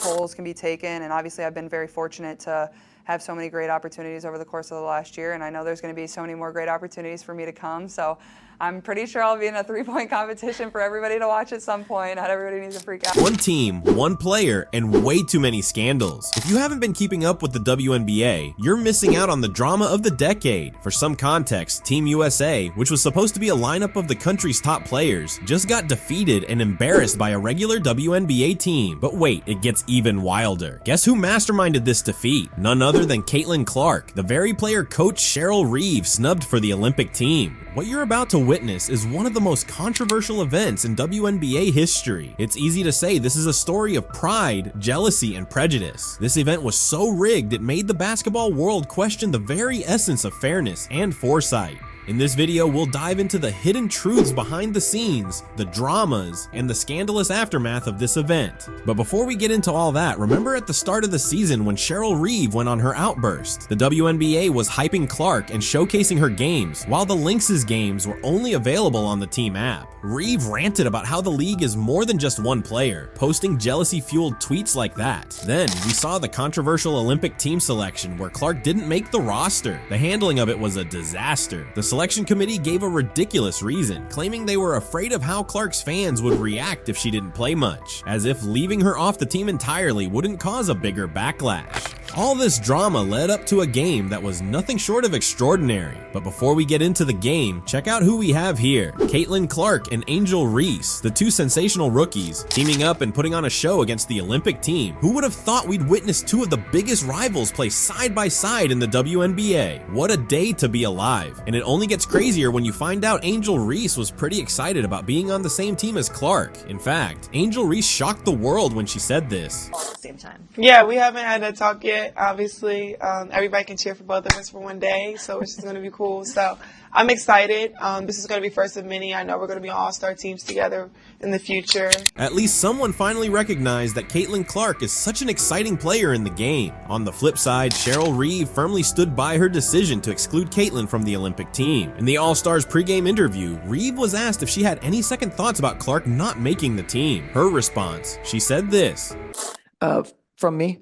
polls can be taken, and obviously I've been very fortunate to have so many great opportunities over the course of the last year, and I know there's going to be so many more great opportunities for me to come. So I'm pretty sure I'll be in a three-point competition for everybody to watch at some point. Not everybody needs to freak out. One team, one player, and way too many scandals. If you haven't been keeping up with the WNBA, you're missing out on the drama of the decade. For some context, Team USA, which was supposed to be a lineup of the country's top players, just got defeated and embarrassed by a regular WNBA team. But wait, it gets even wilder. Guess who masterminded this defeat? None other than Caitlin Clark, the very player Coach Cheryl Reeve snubbed for the Olympic team. What you're about to witness is one of the most controversial events in WNBA history. It's easy to say this is a story of pride, jealousy, and prejudice. This event was so rigged it made the basketball world question the very essence of fairness and foresight. In this video, we'll dive into the hidden truths behind the scenes, the dramas, and the scandalous aftermath of this event. But before we get into all that, remember at the start of the season when Cheryl Reeve went on her outburst? The WNBA was hyping Clark and showcasing her games, while the Lynx's games were only available on the team app. Reeve ranted about how the league is more than just one player, posting jealousy-fueled tweets like that. Then, we saw the controversial Olympic team selection where Clark didn't make the roster. The handling of it was a disaster. The selection committee gave a ridiculous reason, claiming they were afraid of how Clark's fans would react if she didn't play much, as if leaving her off the team entirely wouldn't cause a bigger backlash. All this drama led up to a game that was nothing short of extraordinary. But before we get into the game, check out who we have here. Caitlin Clark and Angel Reese, the two sensational rookies, teaming up and putting on a show against the Olympic team. Who would have thought we'd witness two of the biggest rivals play side by side in the WNBA? What a day to be alive. And it only gets crazier when you find out Angel Reese was pretty excited about being on the same team as Clark. In fact, Angel Reese shocked the world when she said this. All at the same time. Yeah, we haven't had that talk yet. Obviously, everybody can cheer for both of us for one day, so it's just going to be cool. So I'm excited. This is going to be first of many. I know we're going to be all-star teams together in the future. At least someone finally recognized that Caitlin Clark is such an exciting player in the game. On the flip side, Cheryl Reeve firmly stood by her decision to exclude Caitlin from the Olympic team. In the All-Stars pregame interview, Reeve was asked if she had any second thoughts about Clark not making the team. Her response, she said this. From me?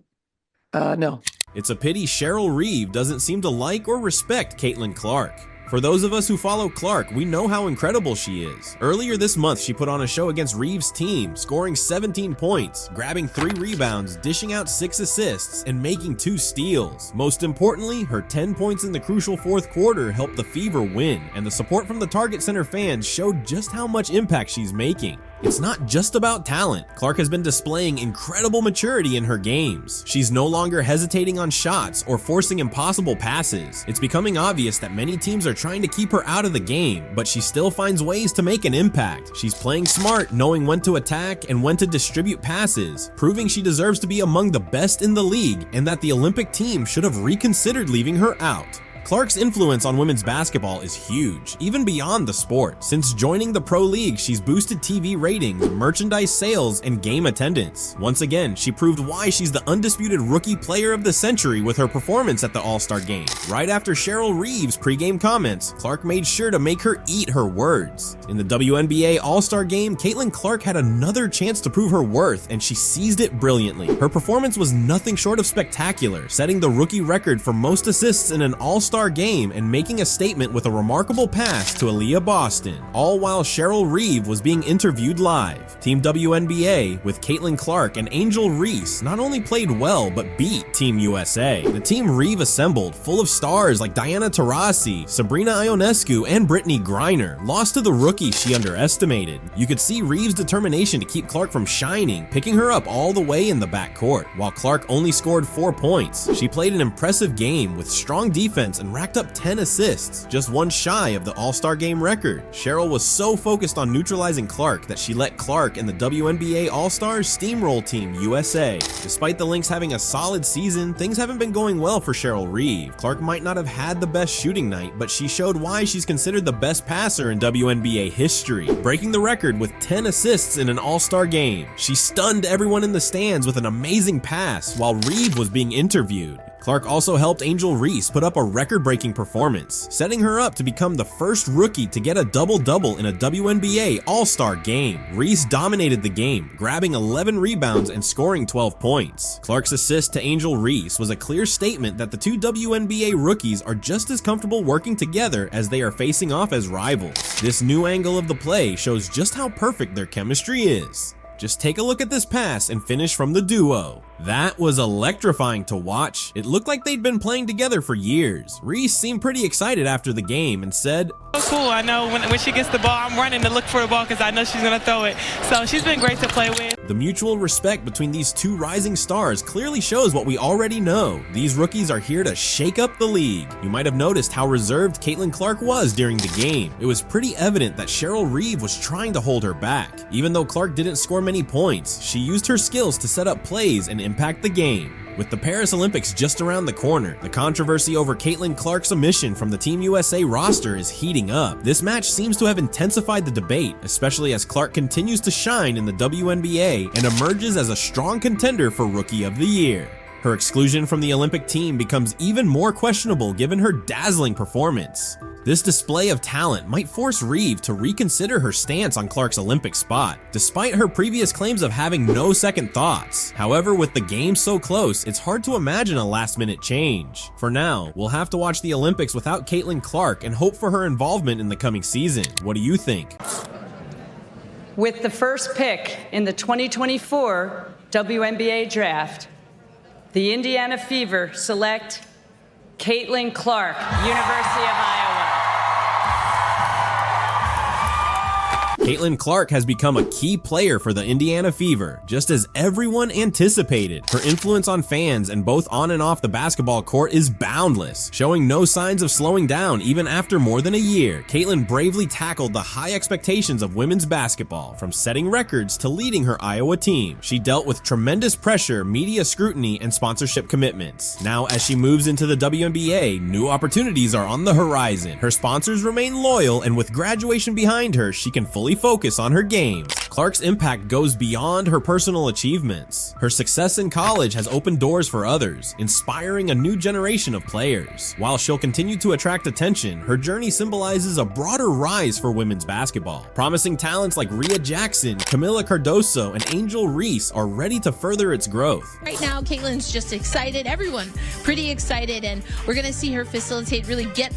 No. It's a pity Cheryl Reeve doesn't seem to like or respect Caitlin Clark. For those of us who follow Clark, we know how incredible she is. Earlier this month, she put on a show against Reeve's team, scoring 17 points, grabbing 3 rebounds, dishing out 6 assists, and making 2 steals. Most importantly, her 10 points in the crucial fourth quarter helped the Fever win, and the support from the Target Center fans showed just how much impact she's making. It's not just about talent. Clark has been displaying incredible maturity in her games. She's no longer hesitating on shots or forcing impossible passes. It's becoming obvious that many teams are trying to keep her out of the game, but she still finds ways to make an impact. She's playing smart, knowing when to attack and when to distribute passes, proving she deserves to be among the best in the league and that the Olympic team should have reconsidered leaving her out. Clark's influence on women's basketball is huge, even beyond the sport. Since joining the pro league, she's boosted TV ratings, merchandise sales, and game attendance. Once again, she proved why she's the undisputed rookie player of the century with her performance at the All-Star game. Right after Cheryl Reeve's pregame comments, Clark made sure to make her eat her words. In the WNBA All-Star game, Caitlin Clark had another chance to prove her worth, and she seized it brilliantly. Her performance was nothing short of spectacular, setting the rookie record for most assists in an All-Star game and making a statement with a remarkable pass to Aaliyah Boston, all while Cheryl Reeve was being interviewed live. Team WNBA, with Caitlin Clark and Angel Reese, not only played well but beat Team USA. The team Reeve assembled, full of stars like Diana Taurasi, Sabrina Ionescu, and Brittany Griner, lost to the rookie she underestimated. You could see Reeve's determination to keep Clark from shining, picking her up all the way in the backcourt. While Clark only scored 4 points, she played an impressive game with strong defense and racked up 10 assists, just one shy of the All-Star game record. Cheryl was so focused on neutralizing Clark that she let Clark and the WNBA All-Stars steamroll Team USA. Despite the Lynx having a solid season, things haven't been going well for Cheryl Reeve. Clark might not have had the best shooting night, but she showed why she's considered the best passer in WNBA history, breaking the record with 10 assists in an All-Star game. She stunned everyone in the stands with an amazing pass while Reeve was being interviewed. Clark also helped Angel Reese put up a record-breaking performance, setting her up to become the first rookie to get a double-double in a WNBA All-Star game. Reese dominated the game, grabbing 11 rebounds and scoring 12 points. Clark's assist to Angel Reese was a clear statement that the two WNBA rookies are just as comfortable working together as they are facing off as rivals. This new angle of the play shows just how perfect their chemistry is. Just take a look at this pass and finish from the duo. That was electrifying to watch. It looked like they'd been playing together for years. Reese seemed pretty excited after the game and said, "So cool. I know when she gets the ball, I'm running to look for the ball because I know she's going to throw it. So she's been great to play with." The mutual respect between these two rising stars clearly shows what we already know. These rookies are here to shake up the league. You might have noticed how reserved Caitlin Clark was during the game. It was pretty evident that Cheryl Reeve was trying to hold her back. Even though Clark didn't score many points, she used her skills to set up plays and impact the game. With the Paris Olympics just around the corner, the controversy over Caitlin Clark's omission from the Team USA roster is heating up. This match seems to have intensified the debate, especially as Clark continues to shine in the WNBA and emerges as a strong contender for Rookie of the Year. Her exclusion from the Olympic team becomes even more questionable given her dazzling performance. This display of talent might force Reeve to reconsider her stance on Clark's Olympic spot, despite her previous claims of having no second thoughts. However, with the game so close, it's hard to imagine a last-minute change. For now, we'll have to watch the Olympics without Caitlin Clark and hope for her involvement in the coming season. What do you think? With the first pick in the 2024 WNBA draft, the Indiana Fever select Caitlin Clark, University of Iowa. Caitlin Clark has become a key player for the Indiana Fever, just as everyone anticipated. Her influence on fans and both on and off the basketball court is boundless, showing no signs of slowing down even after more than a year. Caitlin bravely tackled the high expectations of women's basketball, from setting records to leading her Iowa team. She dealt with tremendous pressure, media scrutiny, and sponsorship commitments. Now, as she moves into the WNBA, new opportunities are on the horizon. Her sponsors remain loyal, and with graduation behind her, she can fully focus on her games. Clark's impact goes beyond her personal achievements. Her success in college has opened doors for others, inspiring a new generation of players. While she'll continue to attract attention, her journey symbolizes a broader rise for women's basketball. Promising talents like Rhea Jackson, Camila Cardoso, and Angel Reese are ready to further its growth. Right now, Caitlin's just excited. Everyone pretty excited, and we're going to see her facilitate, really get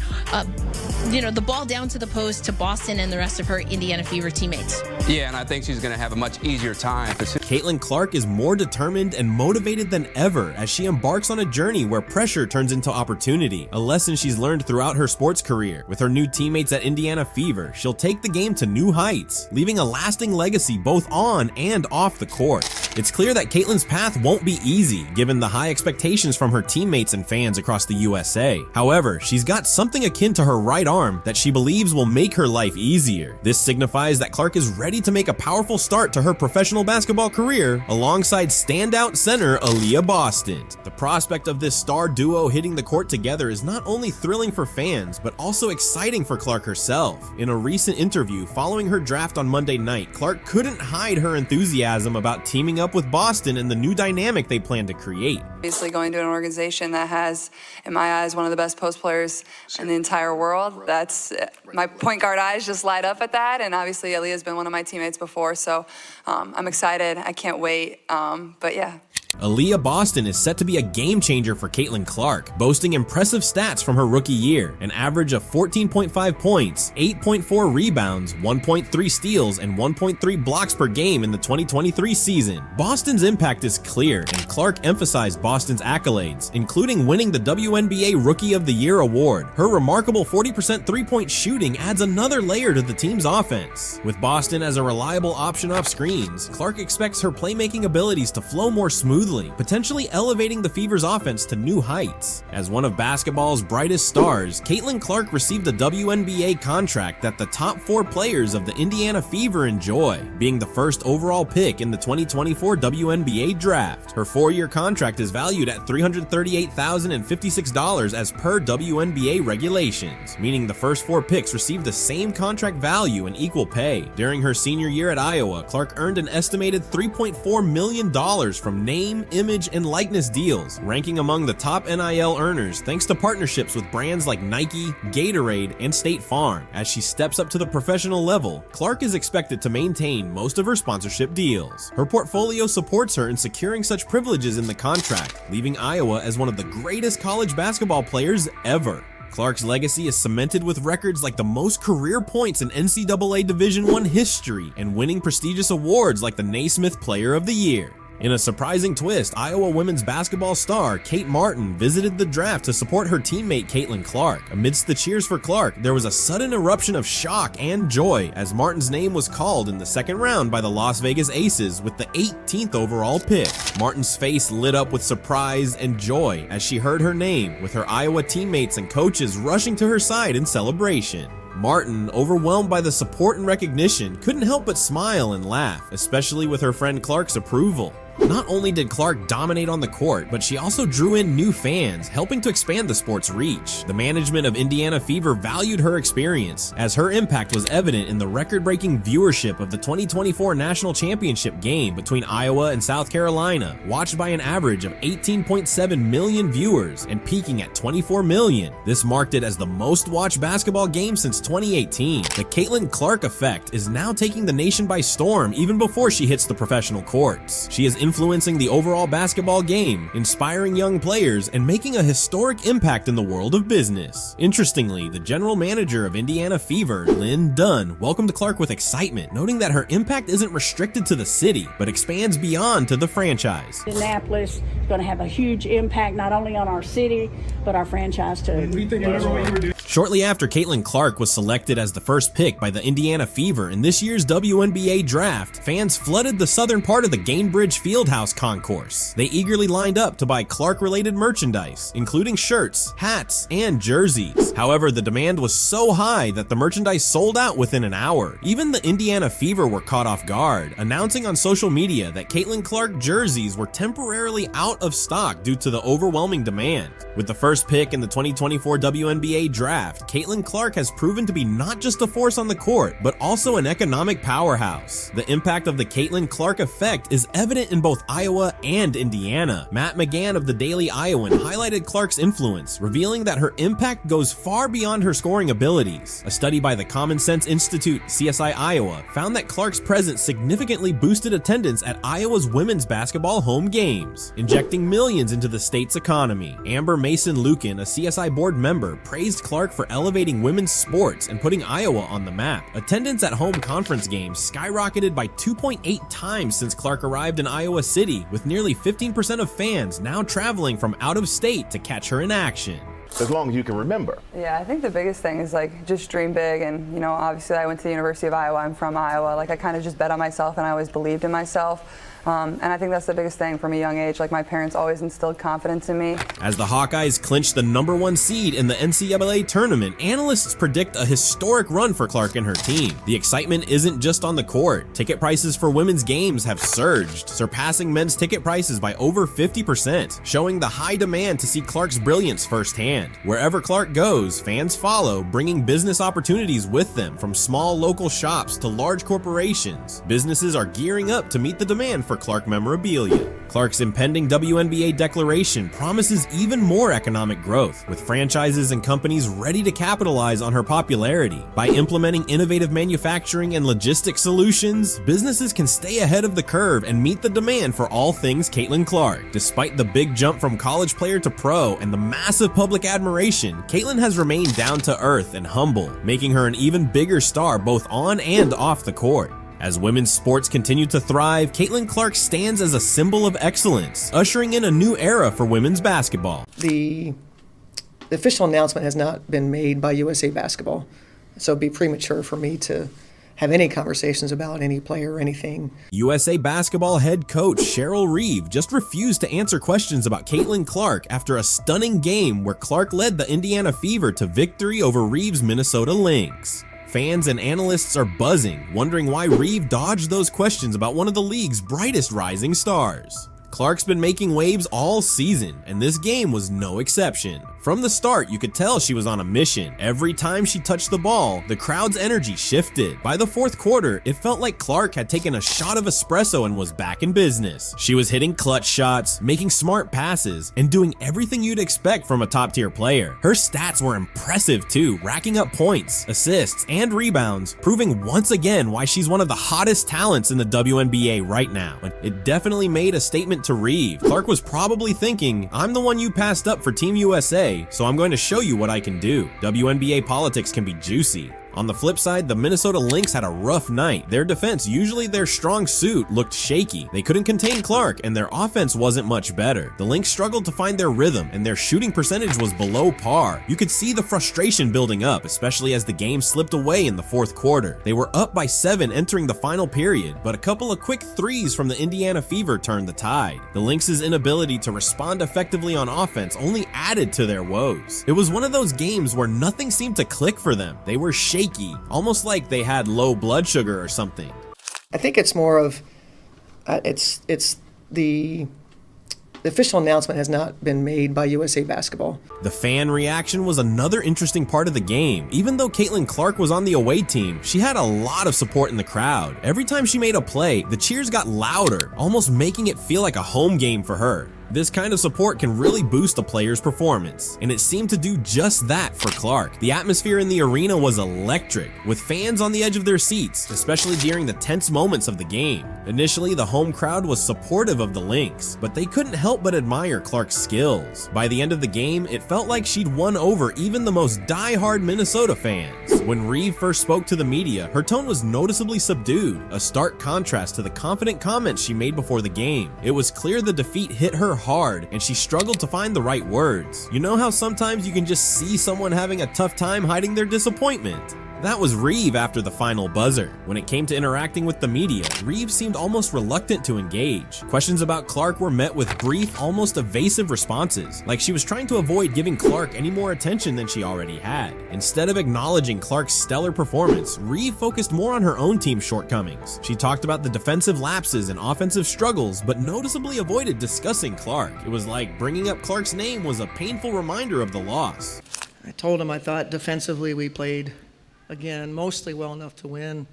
the ball down to the post to Boston and the rest of her Indiana Fever teammates. Yeah, and I think she's going to have a much easier time. Caitlin Clark is more determined and motivated than ever as she embarks on a journey where pressure turns into opportunity, a lesson she's learned throughout her sports career. With her new teammates at Indiana Fever, she'll take the game to new heights, leaving a lasting legacy both on and off the court. It's clear that Caitlin's path won't be easy, given the high expectations from her teammates and fans across the USA. However, she's got something akin to her right arm that she believes will make her life easier. This signifies that Clark is ready to make a powerful start to her professional basketball career alongside standout center Aaliyah Boston. The prospect of this star duo hitting the court together is not only thrilling for fans, but also exciting for Clark herself. In a recent interview following her draft on Monday night, Clark couldn't hide her enthusiasm about teaming up with Boston and the new dynamic they plan to create. Obviously, going to an organization that has, in my eyes, one of the best post players in the entire world, that's my point guard eyes just light up at that. And obviously, Aaliyah's been one of my teammates before, so I'm excited. I can't wait. But yeah. Aaliyah Boston is set to be a game changer for Caitlin Clark, boasting impressive stats from her rookie year, an average of 14.5 points, 8.4 rebounds, 1.3 steals, and 1.3 blocks per game in the 2023 season. Boston's impact is clear, and Clark emphasized Boston's accolades, including winning the WNBA Rookie of the Year award. Her remarkable 40% three-point shooting adds another layer to the team's offense. With Boston as a reliable option off screens, Clark expects her playmaking abilities to flow more smoothly, potentially elevating the Fever's offense to new heights. As one of basketball's brightest stars, Caitlin Clark received a WNBA contract that the top 4 players of the Indiana Fever enjoy, being the first overall pick in the 2024 WNBA draft. Her 4-year contract is valued at $338,056 as per WNBA regulations, meaning the first 4 picks received the same contract value and equal pay. During her senior year at Iowa, Clark earned an estimated $3.4 million from name, name, image, and likeness deals, ranking among the top NIL earners thanks to partnerships with brands like Nike, Gatorade, and State Farm. As she steps up to the professional level, Clark is expected to maintain most of her sponsorship deals. Her portfolio supports her in securing such privileges in the contract, leaving Iowa as one of the greatest college basketball players ever. Clark's legacy is cemented with records like the most career points in NCAA Division I history and winning prestigious awards like the Naismith Player of the Year. In a surprising twist, Iowa women's basketball star Kate Martin visited the draft to support her teammate Caitlin Clark. Amidst the cheers for Clark, there was a sudden eruption of shock and joy as Martin's name was called in the second round by the Las Vegas Aces with the 18th overall pick. Martin's face lit up with surprise and joy as she heard her name, with her Iowa teammates and coaches rushing to her side in celebration. Martin, overwhelmed by the support and recognition, couldn't help but smile and laugh, especially with her friend Clark's approval. Not only did Clark dominate on the court, but she also drew in new fans, helping to expand the sport's reach. The management of Indiana Fever valued her experience, as her impact was evident in the record-breaking viewership of the 2024 National Championship game between Iowa and South Carolina, watched by an average of 18.7 million viewers and peaking at 24 million. This marked it as the most-watched basketball game since 2018. The Caitlin Clark effect is now taking the nation by storm even before she hits the professional courts. She is influencing the overall basketball game, inspiring young players, and making a historic impact in the world of business. Interestingly, the general manager of Indiana Fever, Lynn Dunn, welcomed Clark with excitement, noting that her impact isn't restricted to the city, but expands beyond to the franchise. Indianapolis is going to have a huge impact not only on our city, but our franchise too. Shortly after Caitlin Clark was selected as the first pick by the Indiana Fever in this year's WNBA draft, fans flooded the southern part of the Gainbridge Fieldhouse concourse. They eagerly lined up to buy Clark-related merchandise, including shirts, hats, and jerseys. However, the demand was so high that the merchandise sold out within an hour. Even the Indiana Fever were caught off guard, announcing on social media that Caitlin Clark jerseys were temporarily out of stock due to the overwhelming demand. With the first pick in the 2024 WNBA draft, Caitlin Clark has proven to be not just a force on the court, but also an economic powerhouse. The impact of the Caitlin Clark effect is evident in both Iowa and Indiana. Matt McGann of the Daily Iowan highlighted Clark's influence, revealing that her impact goes far beyond her scoring abilities. A study by the Common Sense Institute, CSI Iowa, found that Clark's presence significantly boosted attendance at Iowa's women's basketball home games, injecting millions into the state's economy. Amber Mason-Lucan, a CSI board member, praised Clark for elevating women's sports and putting Iowa on the map. Attendance at home conference games skyrocketed by 2.8 times since Clark arrived in Iowa City, with nearly 15% of fans now traveling from out of state to catch her in action. As long as you can remember. Yeah, I think the biggest thing is just dream big, and obviously I went to the University of Iowa. I'm from Iowa. I kind of just bet on myself, and I always believed in myself. And I think that's the biggest thing from a young age. My parents always instilled confidence in me. As the Hawkeyes clinch the #1 seed in the NCAA tournament, analysts predict a historic run for Clark and her team. The excitement isn't just on the court. Ticket prices for women's games have surged, surpassing men's ticket prices by over 50%, showing the high demand to see Clark's brilliance firsthand. Wherever Clark goes, fans follow, bringing business opportunities with them, from small local shops to large corporations. Businesses are gearing up to meet the demand for Clark memorabilia. Clark's impending WNBA declaration promises even more economic growth, with franchises and companies ready to capitalize on her popularity. By implementing innovative manufacturing and logistics solutions, businesses can stay ahead of the curve and meet the demand for all things Caitlin Clark. Despite the big jump from college player to pro and the massive public admiration, Caitlin has remained down to earth and humble, making her an even bigger star both on and off the court. As women's sports continue to thrive, Caitlin Clark stands as a symbol of excellence, ushering in a new era for women's basketball. The official announcement has not been made by USA Basketball, so it'd be premature for me to have any conversations about any player or anything. USA Basketball head coach Cheryl Reeve just refused to answer questions about Caitlin Clark after a stunning game where Clark led the Indiana Fever to victory over Reeve's Minnesota Lynx. Fans and analysts are buzzing, wondering why Reeve dodged those questions about one of the league's brightest rising stars. Clark's been making waves all season, and this game was no exception. From the start, you could tell she was on a mission. Every time she touched the ball, the crowd's energy shifted. By the fourth quarter, it felt like Clark had taken a shot of espresso and was back in business. She was hitting clutch shots, making smart passes, and doing everything you'd expect from a top-tier player. Her stats were impressive too, racking up points, assists, and rebounds, proving once again why she's one of the hottest talents in the WNBA right now. And it definitely made a statement to Reeve. Clark was probably thinking, I'm the one you passed up for Team USA, so I'm going to show you what I can do. WNBA politics can be juicy. On the flip side, the Minnesota Lynx had a rough night. Their defense, usually their strong suit, looked shaky. They couldn't contain Clark, and their offense wasn't much better. The Lynx struggled to find their rhythm, and their shooting percentage was below par. You could see the frustration building up, especially as the game slipped away in the fourth quarter. They were up by 7 entering the final period, but a couple of quick threes from the Indiana Fever turned the tide. The Lynx's inability to respond effectively on offense only added to their woes. It was one of those games where nothing seemed to click for them. They were shaky, almost like they had low blood sugar or something. I think it's more of it's the official announcement has not been made by USA Basketball. The fan reaction was another interesting part of the game. Even though Caitlin Clark was on the away team, she had a lot of support in the crowd. Every time she made a play, the cheers got louder, almost making it feel like a home game for her. This kind of support can really boost a player's performance, and it seemed to do just that for Clark. The atmosphere in the arena was electric, with fans on the edge of their seats, especially during the tense moments of the game. Initially, the home crowd was supportive of the Lynx, but they couldn't help but admire Clark's skills. By the end of the game, it felt like she'd won over even the most die-hard Minnesota fans. When Reeve first spoke to the media, her tone was noticeably subdued, a stark contrast to the confident comments she made before the game. It was clear the defeat hit her hard, and she struggled to find the right words. You know how sometimes you can just see someone having a tough time hiding their disappointment? That was Reeve after the final buzzer. When it came to interacting with the media, Reeve seemed almost reluctant to engage. Questions about Clark were met with brief, almost evasive responses, like she was trying to avoid giving Clark any more attention than she already had. Instead of acknowledging Clark's stellar performance, Reeve focused more on her own team's shortcomings. She talked about the defensive lapses and offensive struggles, but noticeably avoided discussing Clark. It was like bringing up Clark's name was a painful reminder of the loss. I told him I thought defensively we played, again, mostly well enough to win.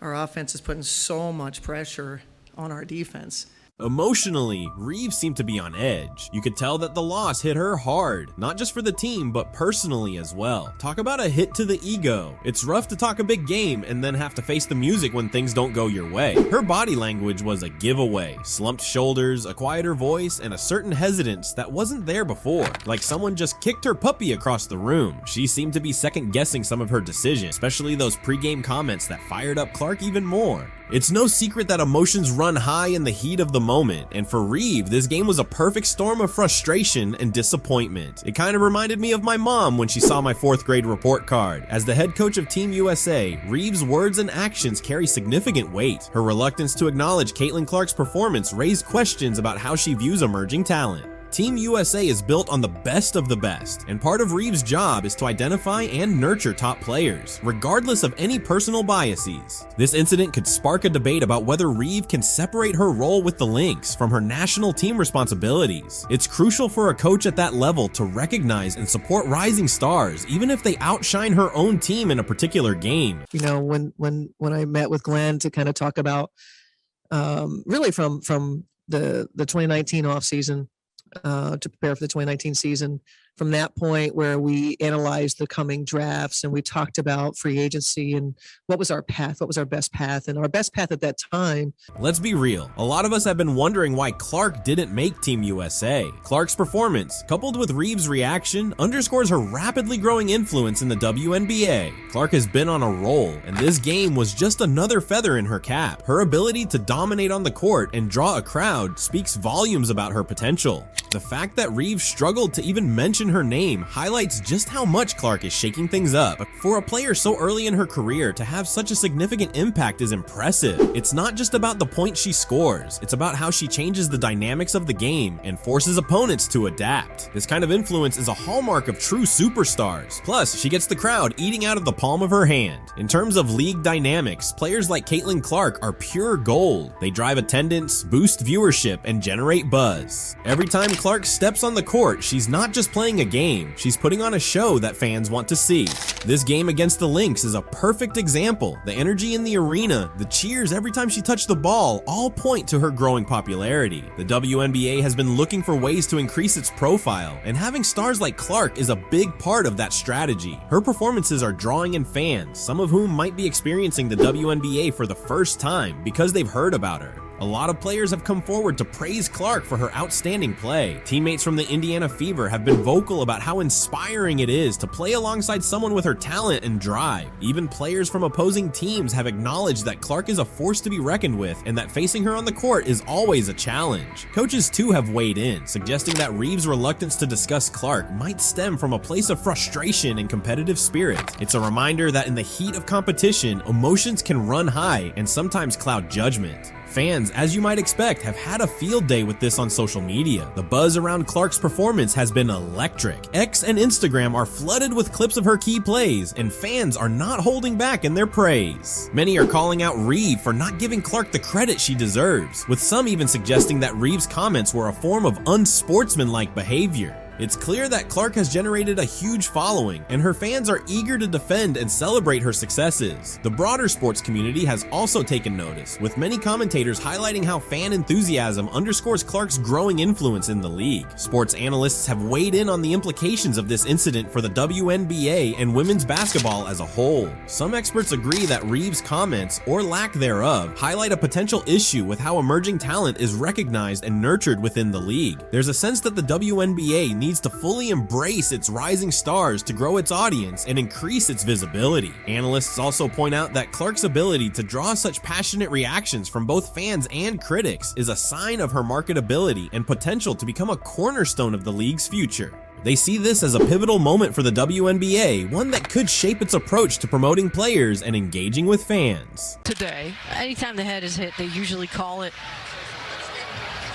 Our offense is putting so much pressure on our defense. Emotionally, Reeve seemed to be on edge. You could tell that the loss hit her hard, not just for the team, but personally as well. Talk about a hit to the ego. It's rough to talk a big game and then have to face the music when things don't go your way. Her body language was a giveaway. Slumped shoulders, a quieter voice, and a certain hesitance that wasn't there before. Like someone just kicked her puppy across the room. She seemed to be second-guessing some of her decisions, especially those pre-game comments that fired up Clark even more. It's no secret that emotions run high in the heat of the moment, and for Reeve, this game was a perfect storm of frustration and disappointment. It kind of reminded me of my mom when she saw my 4th grade report card. As the head coach of Team USA, Reeve's words and actions carry significant weight. Her reluctance to acknowledge Caitlin Clark's performance raised questions about how she views emerging talent. Team USA is built on the best of the best, and part of Reeve's job is to identify and nurture top players, regardless of any personal biases. This incident could spark a debate about whether Reeve can separate her role with the Lynx from her national team responsibilities. It's crucial for a coach at that level to recognize and support rising stars, even if they outshine her own team in a particular game. You know, when I met with Glenn to kind of talk about really from the 2019 offseason, to prepare for the 2019 season. From that point where we analyzed the coming drafts and we talked about free agency and what was our path, what was our best path, and our best path at that time. Let's be real. A lot of us have been wondering why Clark didn't make Team USA. Clark's performance, coupled with Reeve's reaction, underscores her rapidly growing influence in the WNBA. Clark has been on a roll, and this game was just another feather in her cap. Her ability to dominate on the court and draw a crowd speaks volumes about her potential. The fact that Reeve struggled to even mention her name highlights just how much Clark is shaking things up. For a player so early in her career to have such a significant impact is impressive. It's not just about the points she scores, it's about how she changes the dynamics of the game and forces opponents to adapt. This kind of influence is a hallmark of true superstars. Plus, she gets the crowd eating out of the palm of her hand. In terms of league dynamics, players like Caitlin Clark are pure gold. They drive attendance, boost viewership, and generate buzz. Every time Clark steps on the court, she's not just playing playing a game, she's putting on a show that fans want to see. This game against the Lynx is a perfect example. The energy in the arena, the cheers every time she touched the ball, all point to her growing popularity. The WNBA has been looking for ways to increase its profile, and having stars like Clark is a big part of that strategy. Her performances are drawing in fans, some of whom might be experiencing the WNBA for the first time because they've heard about her. A lot of players have come forward to praise Clark for her outstanding play. Teammates from the Indiana Fever have been vocal about how inspiring it is to play alongside someone with her talent and drive. Even players from opposing teams have acknowledged that Clark is a force to be reckoned with and that facing her on the court is always a challenge. Coaches too have weighed in, suggesting that Reeves' reluctance to discuss Clark might stem from a place of frustration and competitive spirit. It's a reminder that in the heat of competition, emotions can run high and sometimes cloud judgment. Fans, as you might expect, have had a field day with this on social media. The buzz around Clark's performance has been electric. X and Instagram are flooded with clips of her key plays, and fans are not holding back in their praise. Many are calling out Reeve for not giving Clark the credit she deserves, with some even suggesting that Reeve's comments were a form of unsportsmanlike behavior. It's clear that Clark has generated a huge following, and her fans are eager to defend and celebrate her successes. The broader sports community has also taken notice, with many commentators highlighting how fan enthusiasm underscores Clark's growing influence in the league. Sports analysts have weighed in on the implications of this incident for the WNBA and women's basketball as a whole. Some experts agree that Reeves' comments, or lack thereof, highlight a potential issue with how emerging talent is recognized and nurtured within the league. There's a sense that the WNBA needs to fully embrace its rising stars to grow its audience and increase its visibility. Analysts also point out that Clark's ability to draw such passionate reactions from both fans and critics is a sign of her marketability and potential to become a cornerstone of the league's future. They see this as a pivotal moment for the WNBA, one that could shape its approach to promoting players and engaging with fans. Today, anytime the head is hit, they usually call it.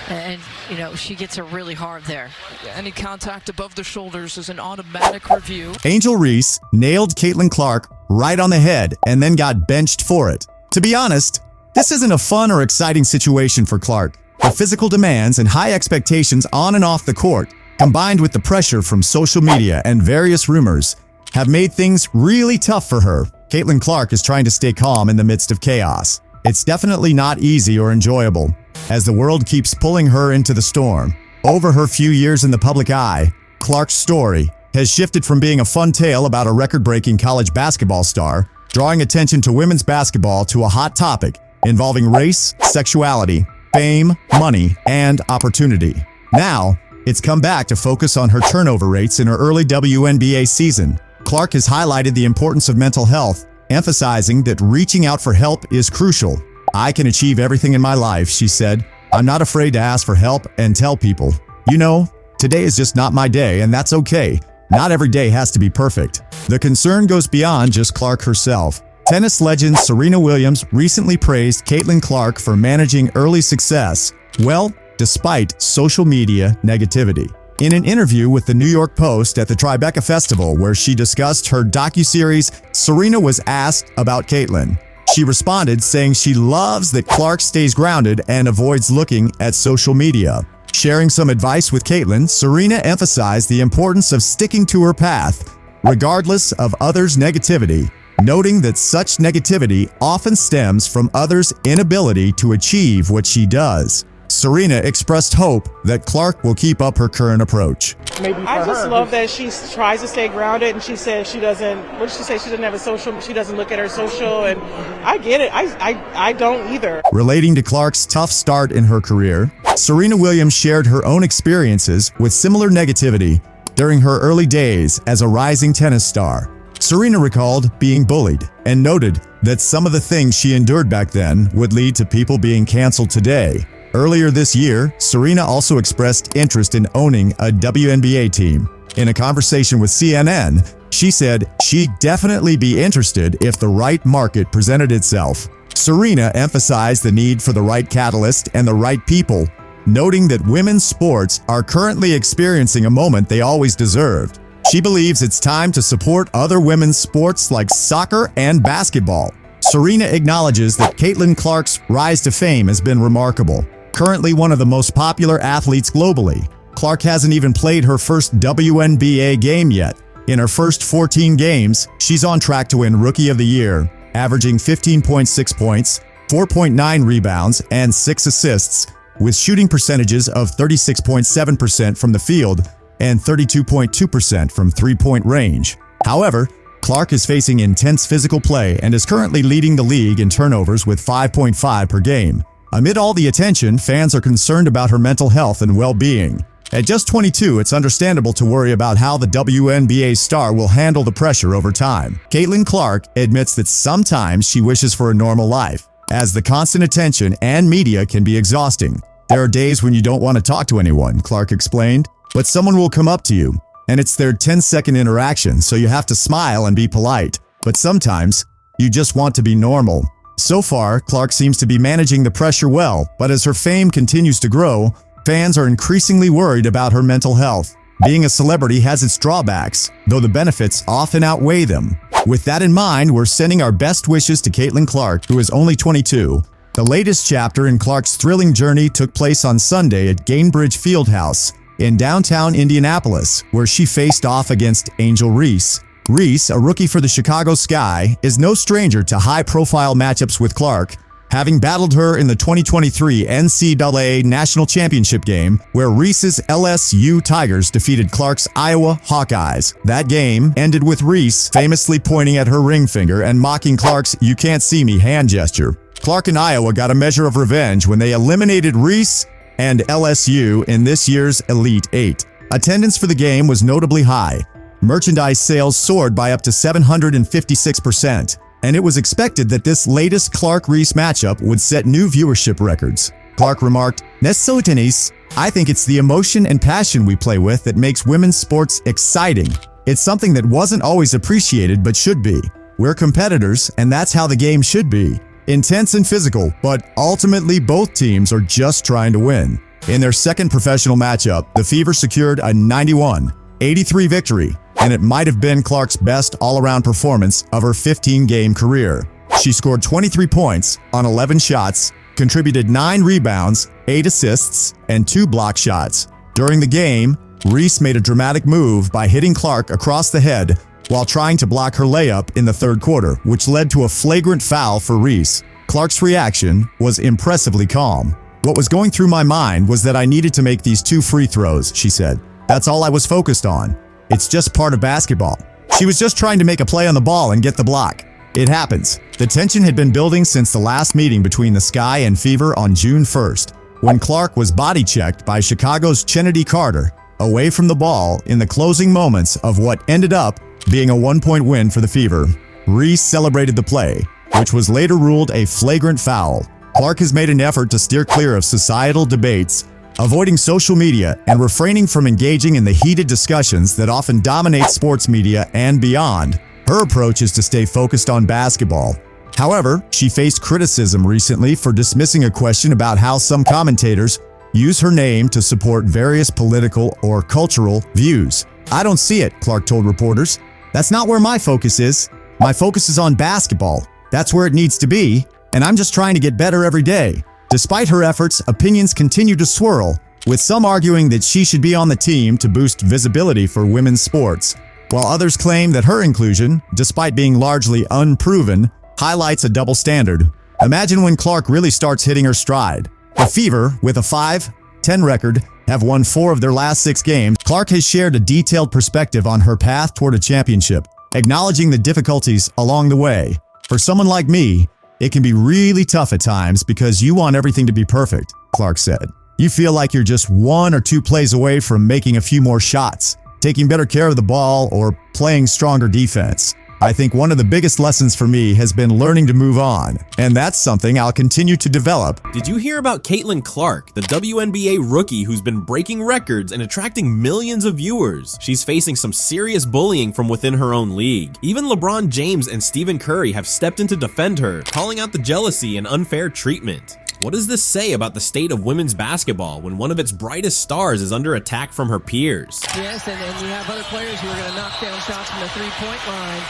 And, you know, she gets her really hard there. Any contact above the shoulders is an automatic review. Angel Reese nailed Caitlin Clark right on the head and then got benched for it. To be honest, this isn't a fun or exciting situation for Clark. The physical demands and high expectations on and off the court, combined with the pressure from social media and various rumors, have made things really tough for her. Caitlin Clark is trying to stay calm in the midst of chaos. It's definitely not easy or enjoyable, as the world keeps pulling her into the storm. Over her few years in the public eye, Clark's story has shifted from being a fun tale about a record-breaking college basketball star, drawing attention to women's basketball, to a hot topic involving race, sexuality, fame, money, and opportunity. Now, it's come back to focus on her turnover rates in her early WNBA season. Clark has highlighted the importance of mental health, emphasizing that reaching out for help is crucial. "I can achieve everything in my life," she said. "I'm not afraid to ask for help and tell people, you know, today is just not my day, and that's okay. Not every day has to be perfect." The concern goes beyond just Clark herself. Tennis legend Serena Williams recently praised Caitlin Clark for managing early success, well, despite social media negativity. In an interview with the New York Post at the Tribeca Festival, where she discussed her docuseries, Serena was asked about Caitlin. She responded saying she loves that Clark stays grounded and avoids looking at social media. Sharing some advice with Caitlin, Serena emphasized the importance of sticking to her path, regardless of others' negativity, noting that such negativity often stems from others' inability to achieve what she does. Serena expressed hope that Clark will keep up her current approach. I just love that she tries to stay grounded, and she says she doesn't, what did she say? She doesn't have a social, she doesn't look at her social, and I get it. I don't either. Relating to Clark's tough start in her career, Serena Williams shared her own experiences with similar negativity during her early days as a rising tennis star. Serena recalled being bullied and noted that some of the things she endured back then would lead to people being canceled today. Earlier this year, Serena also expressed interest in owning a WNBA team. In a conversation with CNN, she said she'd definitely be interested if the right market presented itself. Serena emphasized the need for the right catalyst and the right people, noting that women's sports are currently experiencing a moment they always deserved. She believes it's time to support other women's sports like soccer and basketball. Serena acknowledges that Caitlin Clark's rise to fame has been remarkable. Currently one of the most popular athletes globally, Clark hasn't even played her first WNBA game yet. In her first 14 games, she's on track to win Rookie of the Year, averaging 15.6 points, 4.9 rebounds, and 6 assists, with shooting percentages of 36.7% from the field and 32.2% from three-point range. However, Clark is facing intense physical play and is currently leading the league in turnovers with 5.5 per game. Amid all the attention, fans are concerned about her mental health and well-being. At just 22, it's understandable to worry about how the WNBA star will handle the pressure over time. Caitlin Clark admits that sometimes she wishes for a normal life, as the constant attention and media can be exhausting. There are days when you don't want to talk to anyone, Clark explained, but someone will come up to you, and it's their 10-second interaction, so you have to smile and be polite. But sometimes, you just want to be normal. So far, Clark seems to be managing the pressure well, but as her fame continues to grow, fans are increasingly worried about her mental health. Being a celebrity has its drawbacks, though the benefits often outweigh them. With that in mind, we're sending our best wishes to Caitlin Clark, who is only 22. The latest chapter in Clark's thrilling journey took place on Sunday at Gainbridge Fieldhouse in downtown Indianapolis, where she faced off against Angel Reese. Reese, a rookie for the Chicago Sky, is no stranger to high-profile matchups with Clark, having battled her in the 2023 NCAA National Championship game, where Reese's LSU Tigers defeated Clark's Iowa Hawkeyes. That game ended with Reese famously pointing at her ring finger and mocking Clark's "you can't see me" hand gesture. Clark and Iowa got a measure of revenge when they eliminated Reese and LSU in this year's Elite Eight. Attendance for the game was notably high. Merchandise sales soared by up to 756%. And it was expected that this latest Clark-Reese matchup would set new viewership records. Clark remarked, "Nes so tennis. I think it's the emotion and passion we play with that makes women's sports exciting. It's something that wasn't always appreciated but should be. We're competitors, and that's how the game should be. Intense and physical, but ultimately both teams are just trying to win." In their second professional matchup, the Fever secured a 91-83 victory, and it might have been Clark's best all-around performance of her 15-game career. She scored 23 points on 11 shots, contributed 9 rebounds, 8 assists, and 2 block shots. During the game, Reese made a dramatic move by hitting Clark across the head while trying to block her layup in the third quarter, which led to a flagrant foul for Reese. Clark's reaction was impressively calm. "What was going through my mind was that I needed to make these 2 free throws," she said. "That's all I was focused on. It's just part of basketball." She was just trying to make a play on the ball and get the block. It happens. The tension had been building since the last meeting between the Sky and Fever on June 1st, when Clark was body-checked by Chicago's Chennedy Carter away from the ball in the closing moments of what ended up being a 1-point win for the Fever. Reese celebrated the play, which was later ruled a flagrant foul. Clark has made an effort to steer clear of societal debates, avoiding social media, and refraining from engaging in the heated discussions that often dominate sports media and beyond. Her approach is to stay focused on basketball. However, she faced criticism recently for dismissing a question about how some commentators use her name to support various political or cultural views. "I don't see it," Clark told reporters. "That's not where my focus is. My focus is on basketball. That's where it needs to be, and I'm just trying to get better every day." Despite her efforts, opinions continue to swirl, with some arguing that she should be on the team to boost visibility for women's sports, while others claim that her inclusion, despite being largely unproven, highlights a double standard. Imagine when Clark really starts hitting her stride. The Fever, with a 5-10 record, have won 4 of their last 6 games. Clark has shared a detailed perspective on her path toward a championship, acknowledging the difficulties along the way. "For someone like me, it can be really tough at times because you want everything to be perfect," Clark said. "You feel like you're just 1 or 2 plays away from making a few more shots, taking better care of the ball, or playing stronger defense. I think one of the biggest lessons for me has been learning to move on, and that's something I'll continue to develop." Did you hear about Caitlin Clark, the WNBA rookie who's been breaking records and attracting millions of viewers? She's facing some serious bullying from within her own league. Even LeBron James and Stephen Curry have stepped in to defend her, calling out the jealousy and unfair treatment. What does this say about the state of women's basketball when one of its brightest stars is under attack from her peers? Yes, and you have other players who are going to knock down shots from the three-point line.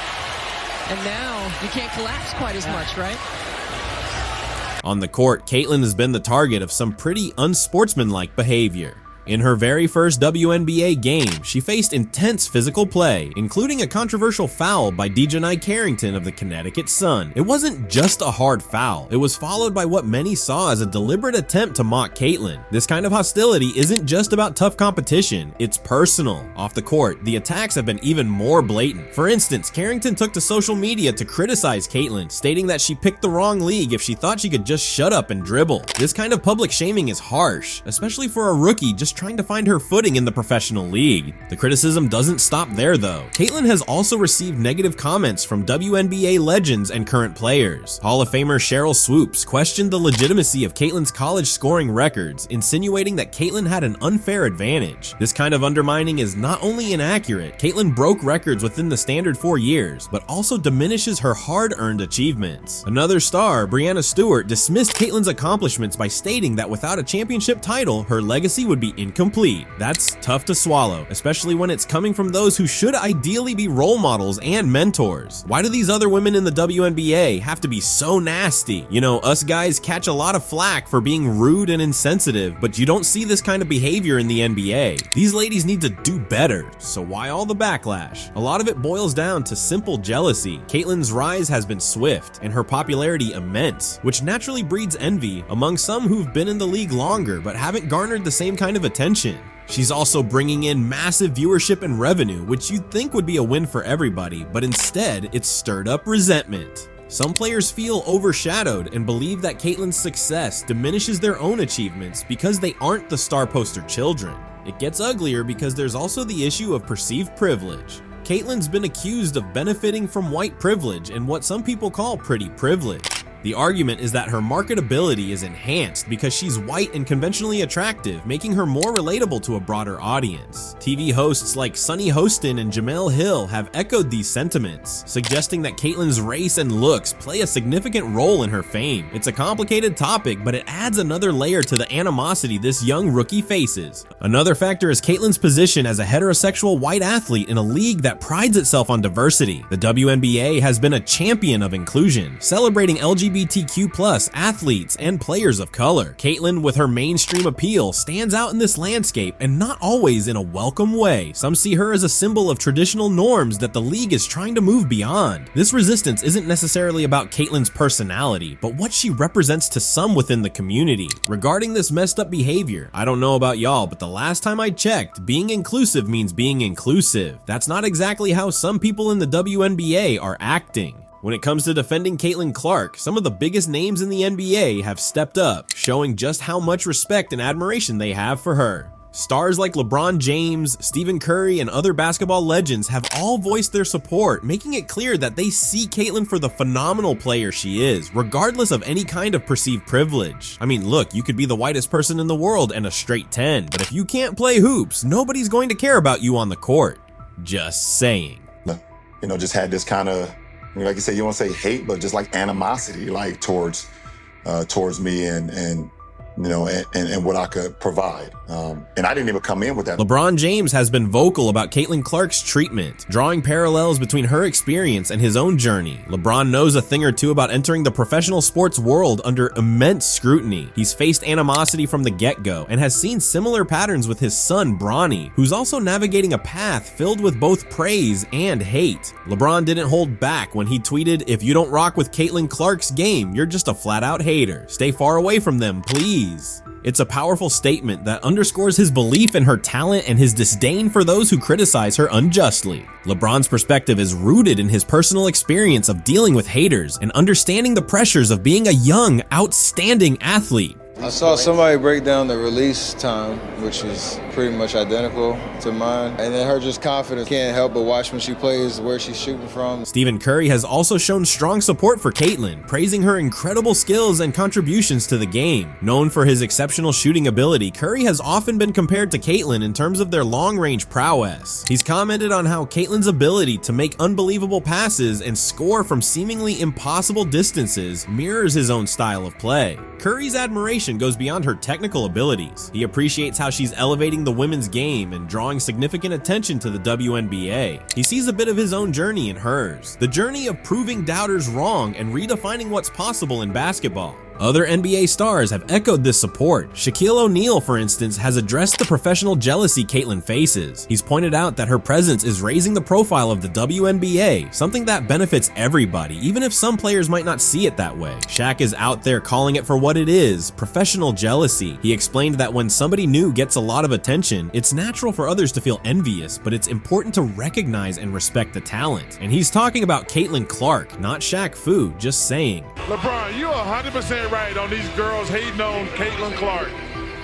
And now you can't collapse quite as much, right? On the court, Caitlin has been the target of some pretty unsportsmanlike behavior. In her very first WNBA game, she faced intense physical play, including a controversial foul by Dejanai Carrington of the Connecticut Sun. It wasn't just a hard foul, it was followed by what many saw as a deliberate attempt to mock Caitlyn. This kind of hostility isn't just about tough competition, it's personal. Off the court, the attacks have been even more blatant. For instance, Carrington took to social media to criticize Caitlyn, stating that she picked the wrong league if she thought she could just shut up and dribble. This kind of public shaming is harsh, especially for a rookie just trying to find her footing in the professional league. The criticism doesn't stop there though. Caitlyn has also received negative comments from WNBA legends and current players. Hall of Famer Cheryl Swoops questioned the legitimacy of Caitlyn's college scoring records, insinuating that Caitlyn had an unfair advantage. This kind of undermining is not only inaccurate, Caitlyn broke records within the standard 4 years, but also diminishes her hard-earned achievements. Another star, Breanna Stewart, dismissed Caitlyn's accomplishments by stating that without a championship title, her legacy would be incomplete. That's tough to swallow, especially when it's coming from those who should ideally be role models and mentors. Why do these other women in the WNBA have to be so nasty? You know, us guys catch a lot of flack for being rude and insensitive, but you don't see this kind of behavior in the NBA. These ladies need to do better, so why all the backlash? A lot of it boils down to simple jealousy. Caitlyn's rise has been swift, and her popularity immense, which naturally breeds envy among some who've been in the league longer but haven't garnered the same kind of attention. She's also bringing in massive viewership and revenue, which you'd think would be a win for everybody, but instead, it's stirred up resentment. Some players feel overshadowed and believe that Caitlyn's success diminishes their own achievements because they aren't the star poster children. It gets uglier because there's also the issue of perceived privilege. Caitlyn's been accused of benefiting from white privilege and what some people call pretty privilege. The argument is that her marketability is enhanced because she's white and conventionally attractive, making her more relatable to a broader audience. TV hosts like Sunny Hostin and Jamel Hill have echoed these sentiments, suggesting that Caitlyn's race and looks play a significant role in her fame. It's a complicated topic, but it adds another layer to the animosity this young rookie faces. Another factor is Caitlyn's position as a heterosexual white athlete in a league that prides itself on diversity. The WNBA has been a champion of inclusion, celebrating LGBTQ+ athletes and players of color. Caitlyn, with her mainstream appeal, stands out in this landscape, and not always in a welcome way. Some see her as a symbol of traditional norms that the league is trying to move beyond. This resistance isn't necessarily about Caitlyn's personality, but what she represents to some within the community. Regarding this messed up behavior, I don't know about y'all, but the last time I checked, being inclusive means being inclusive. That's not exactly how some people in the WNBA are acting. When it comes to defending Caitlyn Clark, some of the biggest names in the NBA have stepped up, showing just how much respect and admiration they have for her. Stars like LeBron James, Stephen Curry, and other basketball legends have all voiced their support, making it clear that they see Caitlyn for the phenomenal player she is, regardless of any kind of perceived privilege. I mean, look, you could be the whitest person in the world and a straight 10, but if you can't play hoops, nobody's going to care about you on the court. Just saying. You know, just had this kind of, like you said, you don't want to say hate, but just like animosity, like towards me and you know, and what I could provide. And I didn't even come in with that. LeBron James has been vocal about Caitlyn Clark's treatment, drawing parallels between her experience and his own journey. LeBron knows a thing or two about entering the professional sports world under immense scrutiny. He's faced animosity from the get-go and has seen similar patterns with his son, Bronny, who's also navigating a path filled with both praise and hate. LeBron didn't hold back when he tweeted, "If you don't rock with Caitlyn Clark's game, you're just a flat-out hater. Stay far away from them, please." It's a powerful statement that underscores his belief in her talent and his disdain for those who criticize her unjustly. LeBron's perspective is rooted in his personal experience of dealing with haters and understanding the pressures of being a young, outstanding athlete. I saw somebody break down the release time, which is pretty much identical to mine. And then her just confidence. Can't help but watch when she plays, where she's shooting from. Stephen Curry has also shown strong support for Caitlyn, praising her incredible skills and contributions to the game. Known for his exceptional shooting ability, Curry has often been compared to Caitlyn in terms of their long-range prowess. He's commented on how Caitlyn's ability to make unbelievable passes and score from seemingly impossible distances mirrors his own style of play. Curry's admiration goes beyond her technical abilities. He appreciates how she's elevating the women's game and drawing significant attention to the WNBA. He sees a bit of his own journey in hers, the journey of proving doubters wrong and redefining what's possible in basketball. Other NBA stars have echoed this support. Shaquille O'Neal, for instance, has addressed the professional jealousy Caitlyn faces. He's pointed out that her presence is raising the profile of the WNBA, something that benefits everybody, even if some players might not see it that way. Shaq is out there calling it for what it is, professional jealousy. He explained that when somebody new gets a lot of attention, it's natural for others to feel envious, but it's important to recognize and respect the talent. And he's talking about Caitlin Clark, not Shaq Fu, just saying. LeBron, you're 100% right on these girls hating on Caitlin Clark.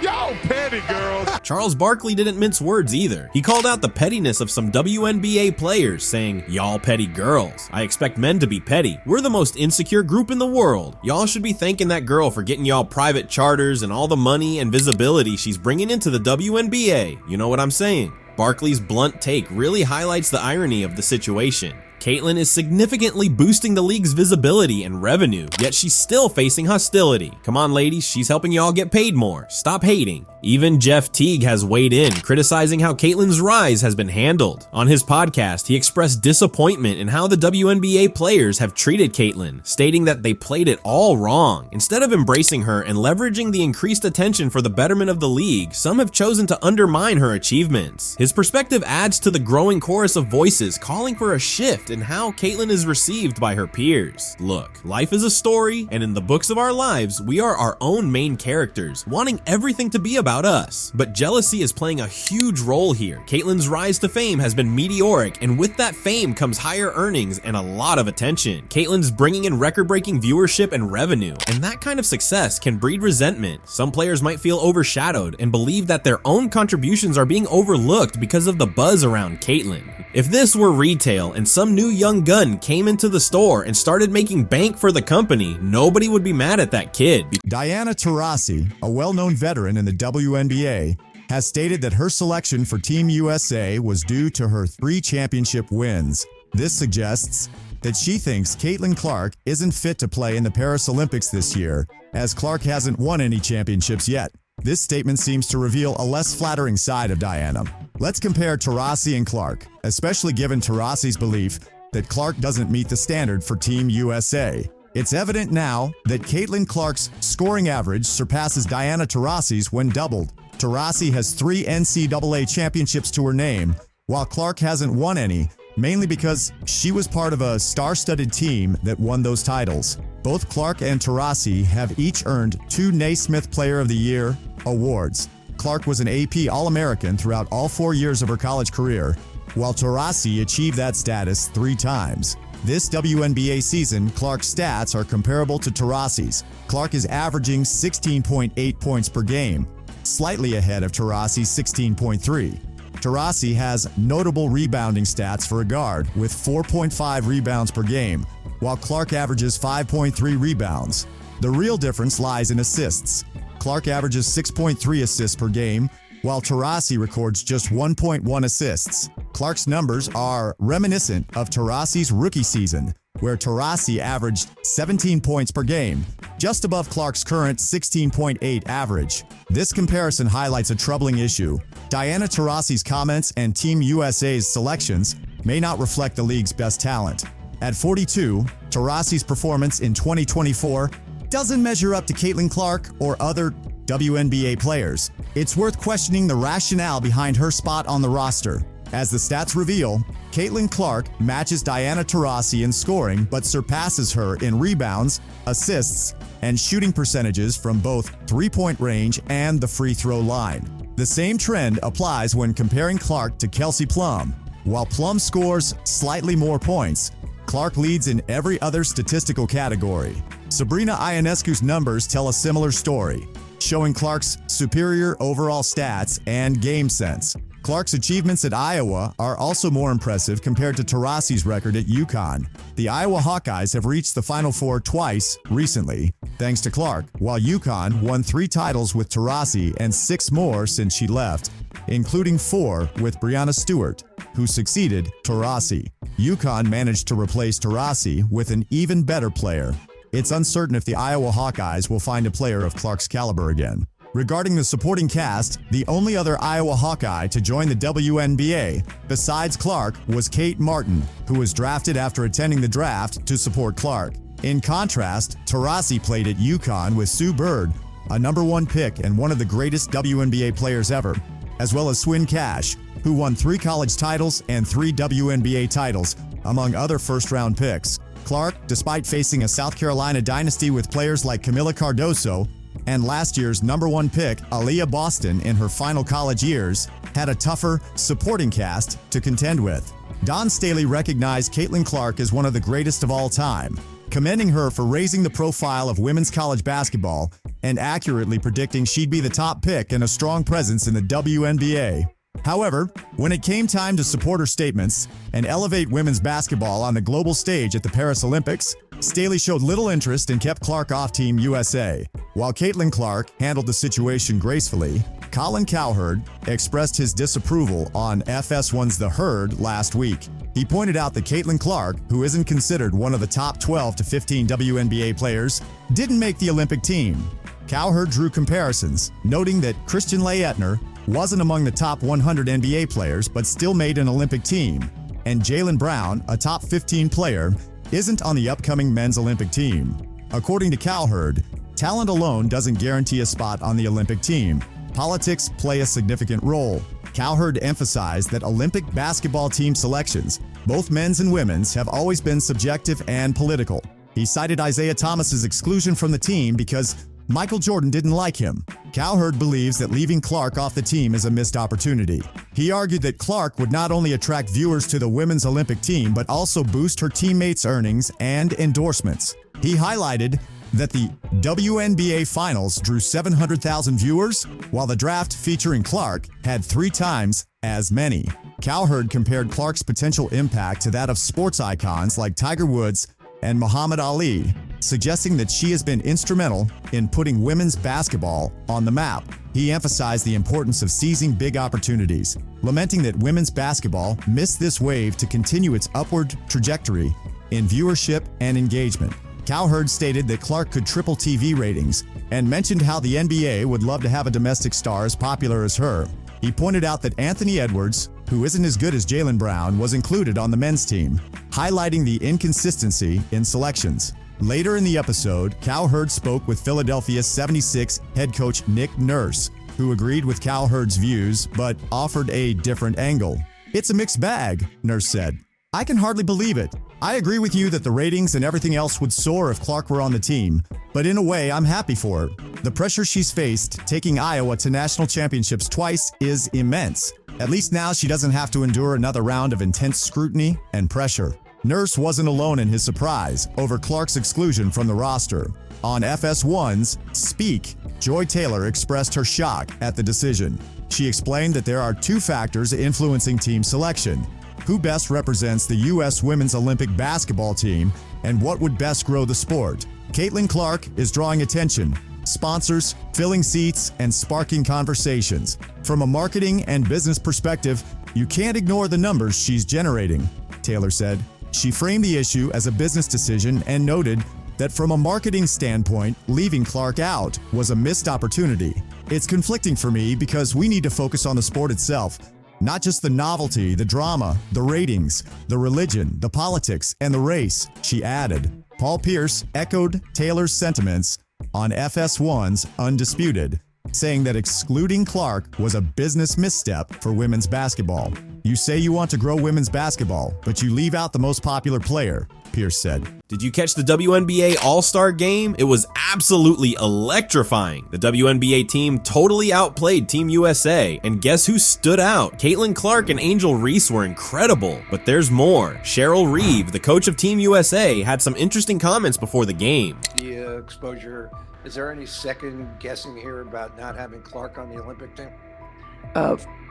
Y'all petty girls. Charles Barkley didn't mince words either. He called out the pettiness of some WNBA players, saying, "Y'all petty girls. I expect men to be petty. We're the most insecure group in the world. Y'all should be thanking that girl for getting y'all private charters and all the money and visibility she's bringing into the WNBA. You know what I'm saying?" Barkley's blunt take really highlights the irony of the situation. Caitlyn is significantly boosting the league's visibility and revenue, yet she's still facing hostility. Come on, ladies, she's helping y'all get paid more. Stop hating. Even Jeff Teague has weighed in, criticizing how Caitlyn's rise has been handled. On his podcast, he expressed disappointment in how the WNBA players have treated Caitlyn, stating that they played it all wrong. Instead of embracing her and leveraging the increased attention for the betterment of the league, some have chosen to undermine her achievements. His perspective adds to the growing chorus of voices calling for a shift in how Caitlyn is received by her peers. Look, life is a story, and in the books of our lives, we are our own main characters, wanting everything to be about us. But jealousy is playing a huge role here. Caitlyn's rise to fame has been meteoric, and with that fame comes higher earnings and a lot of attention. Caitlyn's bringing in record-breaking viewership and revenue, and that kind of success can breed resentment. Some players might feel overshadowed and believe that their own contributions are being overlooked because of the buzz around Caitlyn. If this were retail and some new young gun came into the store and started making bank for the company, nobody would be mad at that kid. Diana Taurasi, a well-known veteran in the WNBA, has stated that her selection for Team USA was due to her 3 championship wins. This suggests that she thinks Caitlin Clark isn't fit to play in the Paris Olympics this year, as Clark hasn't won any championships yet. This statement seems to reveal a less flattering side of Diana. Let's compare Taurasi and Clark, especially given Taurasi's belief that Clark doesn't meet the standard for Team USA. It's evident now that Caitlin Clark's scoring average surpasses Diana Taurasi's when doubled. Taurasi has 3 NCAA championships to her name, while Clark hasn't won any, mainly because she was part of a star-studded team that won those titles. Both Clark and Taurasi have each earned 2 Naismith Player of the Year awards. Clark was an AP All-American throughout all 4 years of her college career, while Taurasi achieved that status 3 times. This WNBA season, Clark's stats are comparable to Taurasi's. Clark is averaging 16.8 points per game, slightly ahead of Taurasi's 16.3. Taurasi has notable rebounding stats for a guard, with 4.5 rebounds per game, while Clark averages 5.3 rebounds. The real difference lies in assists. Clark averages 6.3 assists per game, while Taurasi records just 1.1 assists. Clark's numbers are reminiscent of Taurasi's rookie season, where Taurasi averaged 17 points per game, just above Clark's current 16.8 average. This comparison highlights a troubling issue. Diana Taurasi's comments and Team USA's selections may not reflect the league's best talent. At 42, Taurasi's performance in 2024 doesn't measure up to Caitlin Clark or other WNBA players. It's worth questioning the rationale behind her spot on the roster. As the stats reveal, Caitlin Clark matches Diana Taurasi in scoring but surpasses her in rebounds, assists, and shooting percentages from both three-point range and the free throw line. The same trend applies when comparing Clark to Kelsey Plum. While Plum scores slightly more points, Clark leads in every other statistical category. Sabrina Ionescu's numbers tell a similar story, showing Clark's superior overall stats and game sense. Clark's achievements at Iowa are also more impressive compared to Taurasi's record at UConn. The Iowa Hawkeyes have reached the Final Four twice recently, thanks to Clark, while UConn won 3 titles with Taurasi and 6 more since she left, including 4 with Breanna Stewart, who succeeded Taurasi. UConn managed to replace Taurasi with an even better player. It's uncertain if the Iowa Hawkeyes will find a player of Clark's caliber again. Regarding the supporting cast, the only other Iowa Hawkeye to join the WNBA, besides Clark, was Kate Martin, who was drafted after attending the draft to support Clark. In contrast, Taurasi played at UConn with Sue Bird, a #1 pick and one of the greatest WNBA players ever, as well as Swin Cash, who won 3 college titles and 3 WNBA titles, among other first-round picks. Clark, despite facing a South Carolina dynasty with players like Camila Cardoso and last year's #1 pick, Aaliyah Boston, in her final college years, had a tougher supporting cast to contend with. Don Staley recognized Caitlin Clark as one of the greatest of all time, commending her for raising the profile of women's college basketball and accurately predicting she'd be the top pick and a strong presence in the WNBA. However, when it came time to support her statements and elevate women's basketball on the global stage at the Paris Olympics, Staley showed little interest and kept Clark off Team USA. While Caitlin Clark handled the situation gracefully, Colin Cowherd expressed his disapproval on FS1's The Herd last week. He pointed out that Caitlin Clark, who isn't considered one of the top 12 to 15 WNBA players, didn't make the Olympic team. Cowherd drew comparisons, noting that Christian Laettner wasn't among the top 100 NBA players but still made an Olympic team, and Jaylen Brown, a top 15 player, isn't on the upcoming men's Olympic team. According to Cowherd, talent alone doesn't guarantee a spot on the Olympic team. Politics play a significant role. Cowherd emphasized that Olympic basketball team selections, both men's and women's, have always been subjective and political. He cited Isaiah Thomas's exclusion from the team because Michael Jordan didn't like him. Cowherd believes that leaving Clark off the team is a missed opportunity. He argued that Clark would not only attract viewers to the women's Olympic team, but also boost her teammates' earnings and endorsements. He highlighted that the WNBA Finals drew 700,000 viewers, while the draft featuring Clark had 3 times as many. Cowherd compared Clark's potential impact to that of sports icons like Tiger Woods and Muhammad Ali, suggesting that she has been instrumental in putting women's basketball on the map. He emphasized the importance of seizing big opportunities, lamenting that women's basketball missed this wave to continue its upward trajectory in viewership and engagement. Cowherd stated that Clark could triple TV ratings and mentioned how the NBA would love to have a domestic star as popular as her. He pointed out that Anthony Edwards, who isn't as good as Jaylen Brown, was included on the men's team, highlighting the inconsistency in selections. Later in the episode, Cowherd spoke with Philadelphia 76 head coach Nick Nurse, who agreed with Cowherd's views but offered a different angle. "It's a mixed bag," Nurse said. "I can hardly believe it. I agree with you that the ratings and everything else would soar if Clark were on the team, but in a way, I'm happy for her. The pressure she's faced, taking Iowa to national championships twice, is immense. At least now she doesn't have to endure another round of intense scrutiny and pressure." Nurse wasn't alone in his surprise over Clark's exclusion from the roster. On FS1's Speak, Joy Taylor expressed her shock at the decision. She explained that there are 2 factors influencing team selection: who best represents the U.S. women's Olympic basketball team and what would best grow the sport. Caitlin Clark is drawing attention, sponsors, filling seats, and sparking conversations. From a marketing and business perspective, you can't ignore the numbers she's generating, Taylor said. She framed the issue as a business decision and noted that from a marketing standpoint, leaving Clark out was a missed opportunity. "It's conflicting for me because we need to focus on the sport itself, not just the novelty, the drama, the ratings, the religion, the politics, and the race," she added. Paul Pierce echoed Taylor's sentiments on FS1's Undisputed, saying that excluding Clark was a business misstep for women's basketball. "You say you want to grow women's basketball, but you leave out the most popular player," Pierce said. Did you catch the WNBA All-Star game? It was absolutely electrifying. The WNBA team totally outplayed Team USA, and guess who stood out? Caitlin Clark and Angel Reese were incredible, but there's more. Cheryl Reeve, the coach of Team USA, had some interesting comments before the game. The exposure, is there any second guessing here about not having Clark on the Olympic team?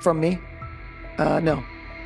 From me? No.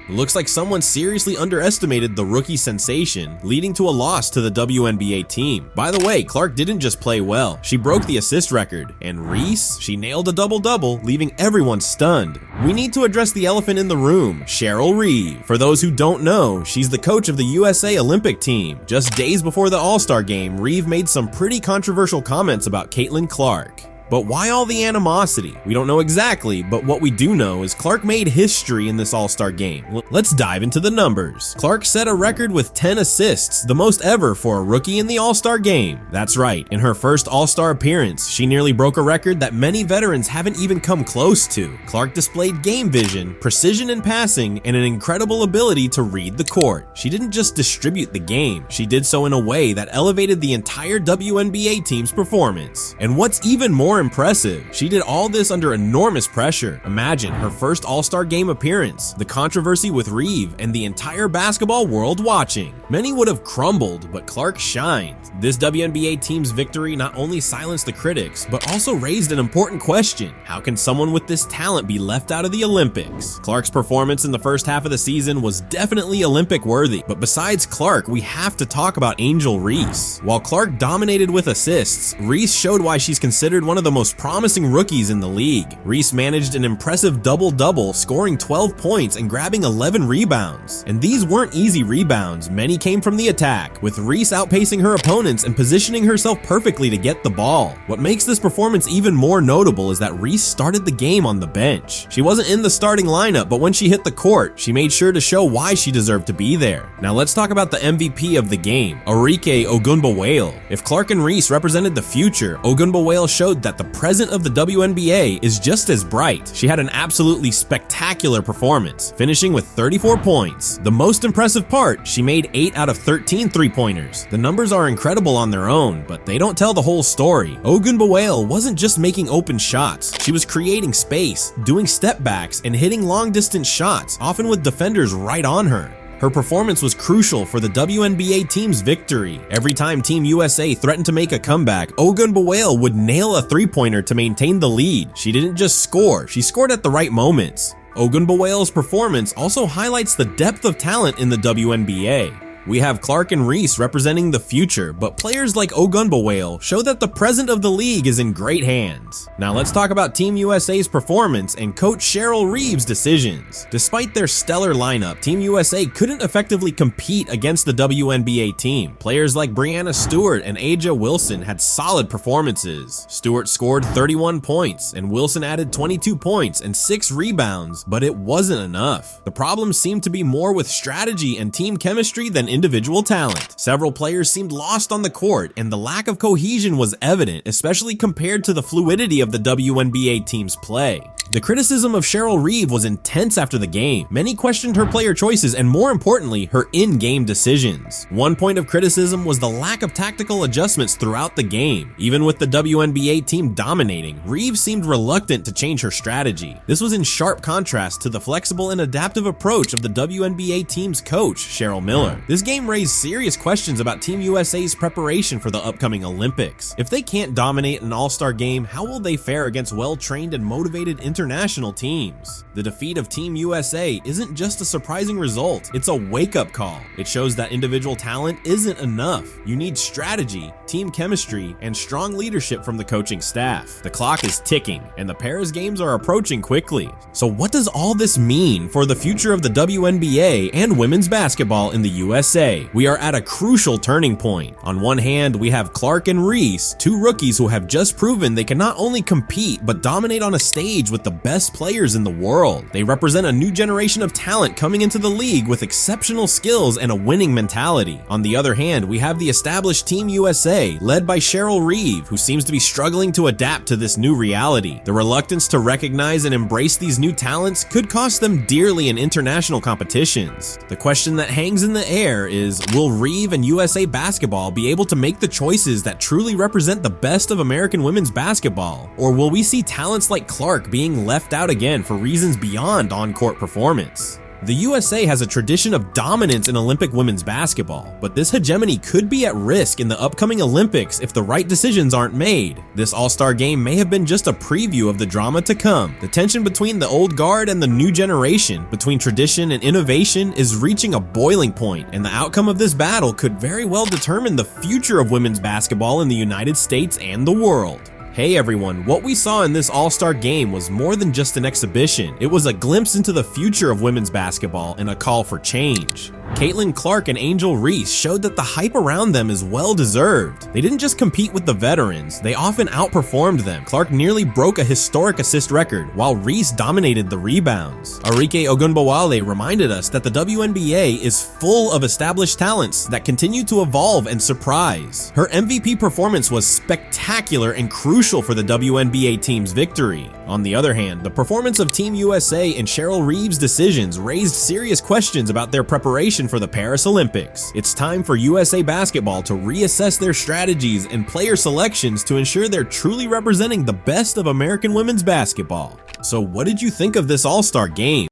Looks like someone seriously underestimated the rookie sensation, leading to a loss to the WNBA team. By the way, Clark didn't just play well, she broke the assist record, and Reese, she nailed a double-double, leaving everyone stunned. We need to address the elephant in the room, Cheryl Reeve. For those who don't know, she's the coach of the USA Olympic team. Just days before the All-Star game, Reeve made some pretty controversial comments about Caitlin Clark. But why all the animosity? We don't know exactly, but what we do know is Clark made history in this All-Star game. Let's dive into the numbers. Clark set a record with 10 assists, the most ever for a rookie in the All-Star game. That's right, in her first All-Star appearance, she nearly broke a record that many veterans haven't even come close to. Clark displayed game vision, precision in passing, and an incredible ability to read the court. She didn't just distribute the game, she did so in a way that elevated the entire WNBA team's performance. And what's even more impressive, she did all this under enormous pressure. Imagine her first All-Star game appearance, the controversy with Reeve, and the entire basketball world watching. Many would have crumbled, but Clark shined. This WNBA team's victory not only silenced the critics, but also raised an important question. How can someone with this talent be left out of the Olympics? Clark's performance in the first half of the season was definitely Olympic worthy, but besides Clark, we have to talk about Angel Reese. While Clark dominated with assists, Reese showed why she's considered one of the most promising rookies in the league. Reese managed an impressive double-double, scoring 12 points and grabbing 11 rebounds. And these weren't easy rebounds, many came from the attack, with Reese outpacing her opponents and positioning herself perfectly to get the ball. What makes this performance even more notable is that Reese started the game on the bench. She wasn't in the starting lineup, but when she hit the court, she made sure to show why she deserved to be there. Now let's talk about the MVP of the game, Arike Ogunbowale. If Clark and Reese represented the future, Ogunbowale showed that the present of the WNBA is just as bright. She had an absolutely spectacular performance, finishing with 34 points. The most impressive part, she made 8 out of 13 three-pointers. The numbers are incredible on their own, but they don't tell the whole story. Ogunbowale wasn't just making open shots, she was creating space, doing step backs, and hitting long-distance shots, often with defenders right on her. Her performance was crucial for the WNBA team's victory. Every time Team USA threatened to make a comeback, Ogunbowale would nail a three-pointer to maintain the lead. She didn't just score, she scored at the right moments. Ogunbowale's performance also highlights the depth of talent in the WNBA. We have Clark and Reese representing the future, but players like Ogunbowale show that the present of the league is in great hands. Now let's talk about Team USA's performance and Coach Cheryl Reeve's decisions. Despite their stellar lineup, Team USA couldn't effectively compete against the WNBA team. Players like Breanna Stewart and Aja Wilson had solid performances. Stewart scored 31 points, and Wilson added 22 points and 6 rebounds, but it wasn't enough. The problem seemed to be more with strategy and team chemistry than individual talent. Several players seemed lost on the court, and the lack of cohesion was evident, especially compared to the fluidity of the WNBA team's play. The criticism of Cheryl Reeve was intense after the game. Many questioned her player choices and, more importantly, her in-game decisions. One point of criticism was the lack of tactical adjustments throughout the game. Even with the WNBA team dominating, Reeve seemed reluctant to change her strategy. This was in sharp contrast to the flexible and adaptive approach of the WNBA team's coach, Cheryl Miller. This game raised serious questions about Team USA's preparation for the upcoming Olympics. If they can't dominate an all-star game, how will they fare against well-trained and motivated international teams? The defeat of Team USA isn't just a surprising result, it's a wake-up call. It shows that individual talent isn't enough. You need strategy, team chemistry, and strong leadership from the coaching staff. The clock is ticking, and the Paris Games are approaching quickly. So what does all this mean for the future of the WNBA and women's basketball in the USA? We are at a crucial turning point. On one hand, we have Clark and Reese, two rookies who have just proven they can not only compete, but dominate on a stage with the best players in the world. They represent a new generation of talent coming into the league with exceptional skills and a winning mentality. On the other hand, we have the established Team USA, led by Cheryl Reeve, who seems to be struggling to adapt to this new reality. The reluctance to recognize and embrace these new talents could cost them dearly in international competitions. The question that hangs in the air is, will Reeve and USA Basketball be able to make the choices that truly represent the best of American women's basketball? Or will we see talents like Clark being left out again for reasons beyond on-court performance? The USA has a tradition of dominance in Olympic women's basketball, but this hegemony could be at risk in the upcoming Olympics if the right decisions aren't made. This All-Star game may have been just a preview of the drama to come. The tension between the old guard and the new generation, between tradition and innovation, is reaching a boiling point, and the outcome of this battle could very well determine the future of women's basketball in the United States and the world. Hey everyone, what we saw in this All-Star game was more than just an exhibition. It was a glimpse into the future of women's basketball and a call for change. Caitlin Clark and Angel Reese showed that the hype around them is well deserved. They didn't just compete with the veterans, they often outperformed them. Clark nearly broke a historic assist record, while Reese dominated the rebounds. Arike Ogunbowale reminded us that the WNBA is full of established talents that continue to evolve and surprise. Her MVP performance was spectacular and crucial for the WNBA team's victory. On the other hand, the performance of Team USA and Cheryl Reeves' decisions raised serious questions about their preparation for the Paris Olympics. It's time for USA Basketball to reassess their strategies and player selections to ensure they're truly representing the best of American women's basketball. So what did you think of this All-Star game?